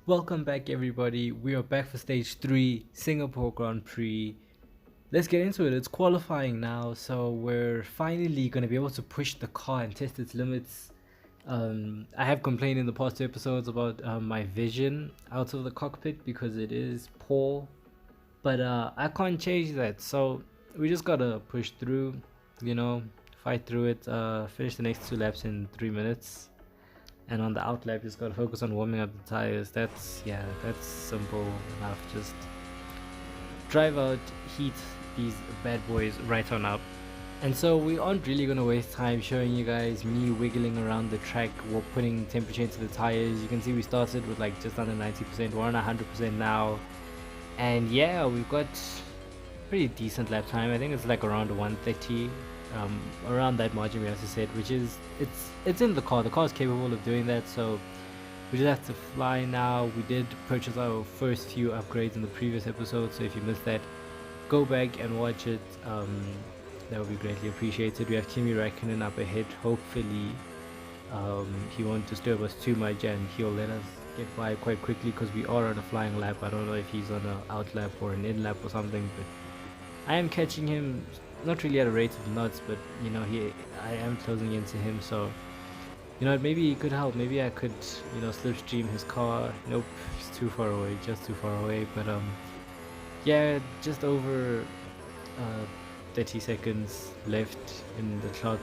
Welcome back, everybody. We are back for stage 3, Singapore Grand Prix. Let's get into it. It's qualifying now, so we're finally going to be able to push the car and test its limits. I have complained in the past 2 episodes about my vision out of the cockpit because it is poor, but I can't change that. So we just gotta push through, you know, fight through it, finish the next 2 laps in 3 minutes. And on the out lap, just gotta focus on warming up the tires. That's simple enough. Just drive out, heat these bad boys right on up. And so we aren't really gonna waste time showing you guys me wiggling around the track while putting temperature into the tires. You can see we started with like just under 90%. We're on 100% now, and yeah, we've got pretty decent lap time. I think it's like around 130, around that margin we have to set, which is it's in the car. The car is capable of doing that, so we just have to fly now. We did purchase our first few upgrades in the previous episode, so if you missed that, go back and watch it. That would be greatly appreciated. We have Kimi Räikkönen up ahead. Hopefully, he won't disturb us too much and he'll let us get by quite quickly because we are on a flying lap. I don't know if he's on an out lap or an in lap or something, but I am catching him, not really at a rate of knots, but I am closing into him, so maybe he could help. Maybe I could, slipstream his car. Nope, he's too far away, just too far away. But yeah, just over 30 seconds left in the clock.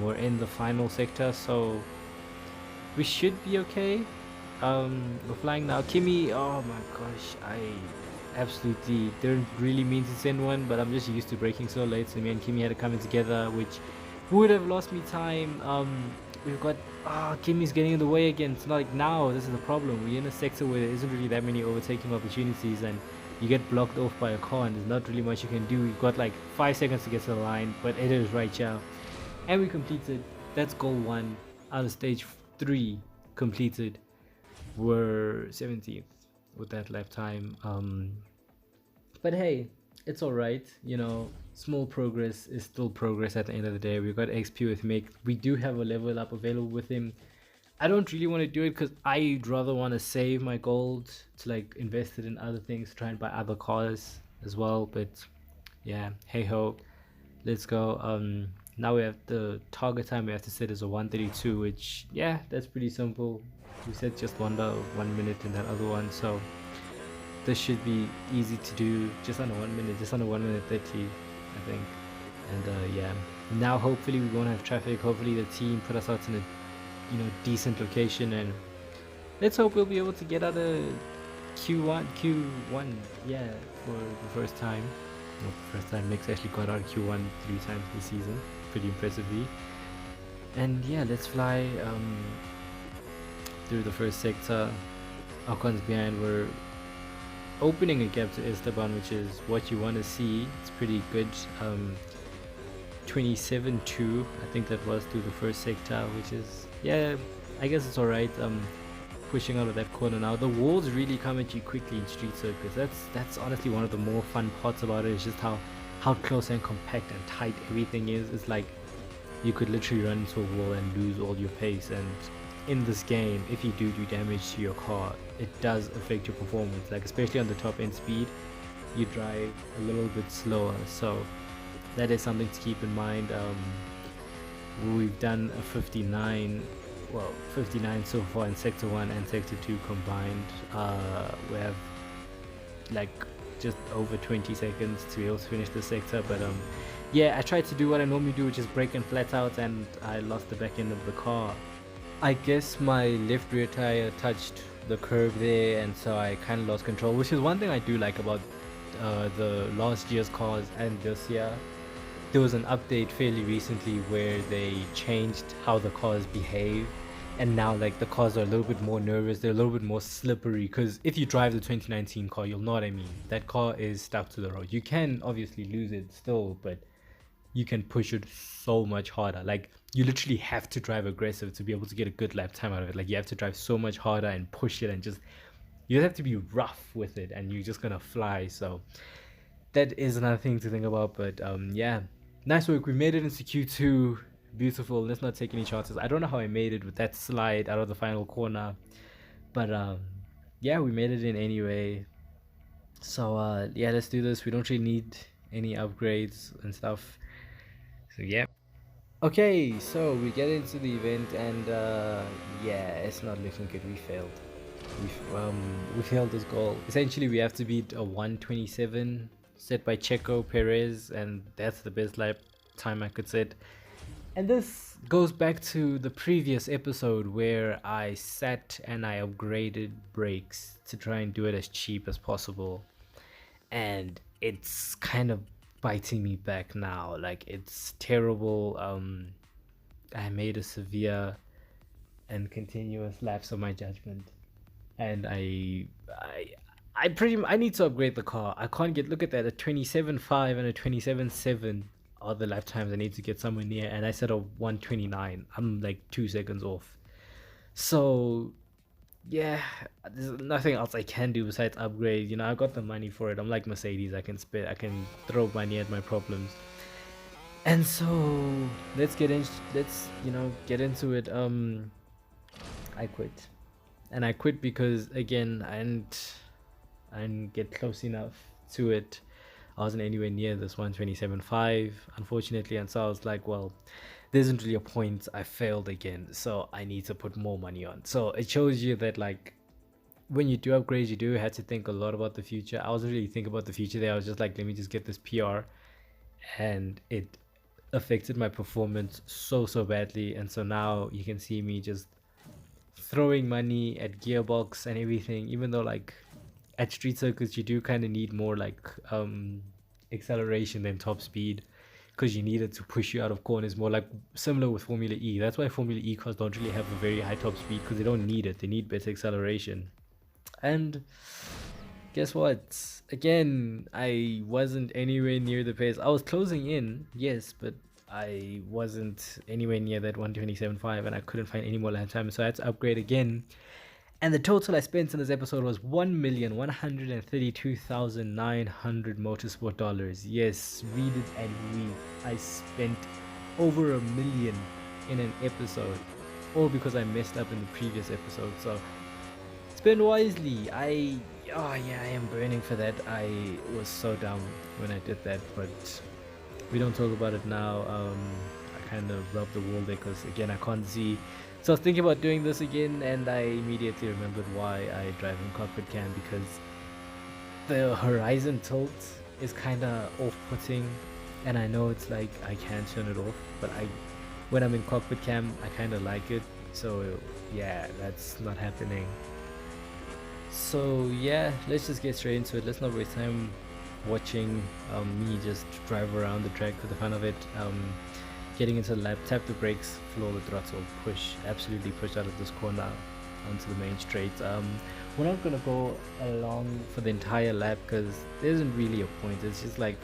We're in the final sector, so we should be okay. We're flying now. Kimi, oh my gosh, I absolutely didn't really mean to send one, but I'm just used to braking so late, so me and Kimi had to come in together, which would have lost me time. We've got Kimi's getting in the way again. It's not like now this is a problem. We're in a sector where there isn't really that many overtaking opportunities, and you get blocked off by a car and there's not really much you can do. You've got like 5 seconds to get to the line, but it is right here, and we completed. That's goal 1 out of stage 3 completed. We're 17th with that lap time. But hey, it's all right. Small progress is still progress at the end of the day. We've got XP with Mick. We do have a level up available with him. I don't really want to do it because I'd rather want to save my gold to like invest it in other things, try and buy other cars as well. But yeah, hey ho, let's go. Now we have the target time we have to set as a 132, which yeah, that's pretty simple. We set just 1 minute in that other one, so this should be easy to do. Just under 1 minute, just under 1 minute 30, I think. And yeah, now hopefully we won't have traffic. Hopefully the team put us out in a decent location, and let's hope we'll be able to get out of Q1, yeah, for the first time. Not the first time. Nick's actually got out of Q1 3 times this season, pretty impressively. And yeah, let's fly through the first sector. Ocon's behind. We're opening a gap to Esteban, which is what you want to see. It's pretty good. 27-2, I think that was, through the first sector, which is, yeah, I guess it's alright. Pushing out of that corner now. The walls really come at you quickly in street circuits. That's honestly one of the more fun parts about it. Is just how close and compact and tight everything is. It's like you could literally run into a wall and lose all your pace. And in this game, if you do damage to your car, it does affect your performance. Like especially on the top end speed, you drive a little bit slower. So that is something to keep in mind. We've done a 59 so far in sector 1 and sector 2 combined. We have like just over 20 seconds to be able to finish the sector, but yeah, I tried to do what I normally do, which is brake and flat out, and I lost the back end of the car. I guess my left rear tire touched the curb there, and so I kind of lost control, which is one thing I do like about the last year's cars and this year. There was an update fairly recently where they changed how the cars behave, and now like the cars are a little bit more nervous. They're a little bit more slippery, because if you drive the 2019 car, you'll know what I mean. That car is stuck to the road. You can obviously lose it still, but you can push it so much harder. Like you literally have to drive aggressive to be able to get a good lap time out of it. Like you have to drive so much harder and push it, and just you have to be rough with it, and you're just gonna fly. So that is another thing to think about. But yeah, nice work. We made it into Q2. Beautiful. Let's not take any chances. I don't know how I made it with that slide out of the final corner, but yeah, we made it in anyway. So yeah, let's do this. We don't really need any upgrades and stuff. So yeah. Okay, so we get into the event and yeah, it's not looking good. We failed. We failed this goal. Essentially, we have to beat a 127 set by Checo Perez, and that's the best lap time I could set. And this goes back to the previous episode where I sat and I upgraded brakes to try and do it as cheap as possible. And it's kind of biting me back now. Like, it's terrible. I made a severe and continuous lapse of my judgment. And I need to upgrade the car. I can't get, look at that, a 27.5 and a 27.7 are the lap times I need to get somewhere near, and I said a 129. I'm like 2 seconds off. So yeah, there's nothing else I can do besides upgrade. You know, I got the money for it. I'm like Mercedes. I can spend, I can throw money at my problems. And so let's get in. Let's get into it. I quit, and I quit because again I didn't get close enough to it. I wasn't anywhere near this 127.5, unfortunately, and so I was like, well, there isn't really a point. I failed again, so I need to put more money on. So it shows you that, like, when you do upgrades, you do have to think a lot about the future. I wasn't really thinking about the future there. I was just like, let me just get this PR, and it affected my performance so badly. And so now you can see me just throwing money at gearbox and everything, even though, like, at street circuits you do kind of need more like acceleration than top speed, because you need it to push you out of corners more, like similar with Formula E. That's why Formula E cars don't really have a very high top speed, because they don't need it. They need better acceleration. And guess what? Again, I wasn't anywhere near the pace. I was closing in, yes, but I wasn't anywhere near that 127.5, and I couldn't find any more lap time, so I had to upgrade again. And the total I spent in this episode was 1,132,900 Motorsport Dollars. Yes, read it and weep. I spent over $1 million in an episode, all because I messed up in the previous episode. So spend wisely. I am burning for that. I was so dumb when I did that, but we don't talk about it now. I kind of rubbed the wall there because again I can't see. So I was thinking about doing this again, and I immediately remembered why I drive in cockpit cam, because the horizon tilt is kind of off-putting, and I know it's like I can turn it off, but when I'm in cockpit cam I kind of like it. So yeah, that's not happening. So yeah, let's just get straight into it. Let's not waste time watching me just drive around the track for the fun of it. Getting into the lap, tap the brakes, floor the throttle, push, absolutely push out of this corner onto the main straight. We're not gonna go along for the entire lap because there isn't really a point. It's just like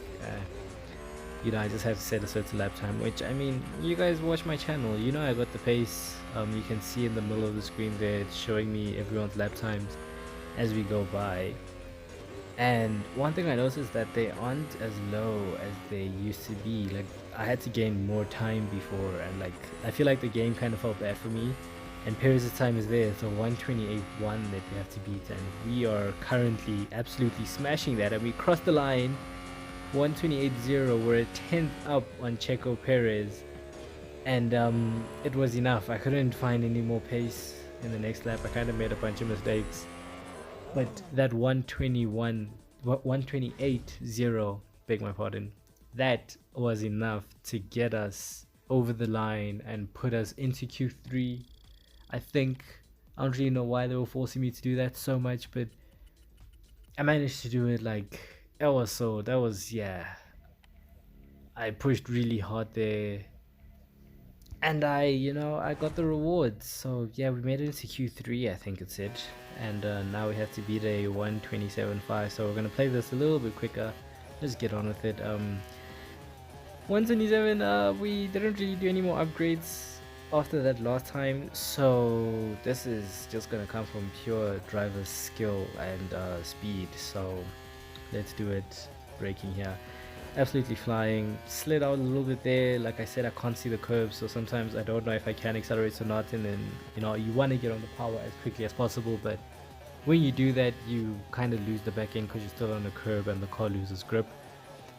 I just have to set a certain lap time, which, I mean, you guys watch my channel, you know I got the pace. You can see in the middle of the screen there, it's showing me everyone's lap times as we go by. And one thing I noticed is that they aren't as low as they used to be. Like, I had to gain more time before, and like I feel like the game kind of felt bad for me. And Perez's time is there, so 128.1 that we have to beat, and we are currently absolutely smashing that. And we crossed the line, 128.0. We're a tenth up on Checo Perez, and it was enough. I couldn't find any more pace in the next lap. I kind of made a bunch of mistakes. But that 128.0, beg my pardon, that was enough to get us over the line and put us into Q3. I think, I don't really know why they were forcing me to do that so much, but I managed to do it. Like, yeah, I pushed really hard there. And I got the rewards. So yeah, we made it into Q3, I think it said. And now we have to beat a 127.5. So we're gonna play this a little bit quicker. Let's get on with it. 127. We didn't really do any more upgrades after that last time. So this is just gonna come from pure driver skill and speed. So let's do it. Braking here. Absolutely flying. Slid out a little bit there. Like I said, I can't see the curves, so sometimes I don't know if I can accelerate or not, and then you want to get on the power as quickly as possible, but When you do that, you kind of lose the back end because you're still on the curb and the car loses grip.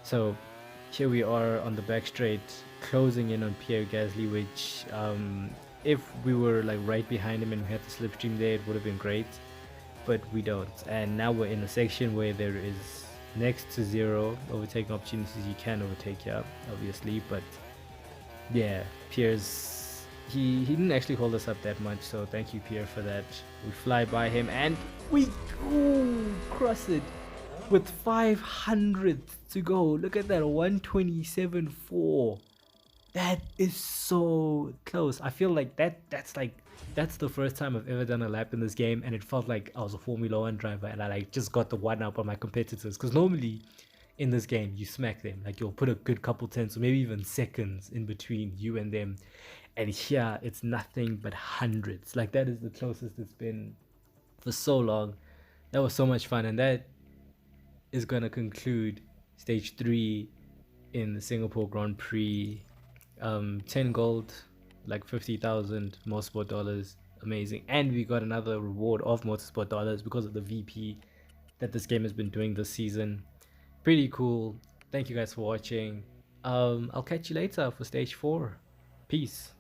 So here we are on the back straight, closing in on Pierre Gasly, which if we were like right behind him and we had the slipstream there, it would have been great, but we don't. And now we're in a section where there is next to zero overtaking opportunities. You can overtake here, obviously, but yeah, Pierre's he didn't actually hold us up that much, so thank you, Pierre, for that. We fly by him and we cross it with 500 to go. Look at that, 127.4. That is so close. I feel like that's the first time I've ever done a lap in this game, and it felt like I was a Formula One driver and I like just got the one up on my competitors. Because normally in this game you smack them, like you'll put a good couple tenths or maybe even seconds in between you and them, and here it's nothing but hundreds. Like that is the closest it's been for so long. That was so much fun, and that is gonna conclude stage 3 in the Singapore Grand Prix. 10 gold, like 50,000 Motorsport Dollars, amazing. And we got another reward of Motorsport Dollars because of the VP that this game has been doing this season. Pretty cool. Thank you guys for watching. I'll catch you later for stage 4. Peace.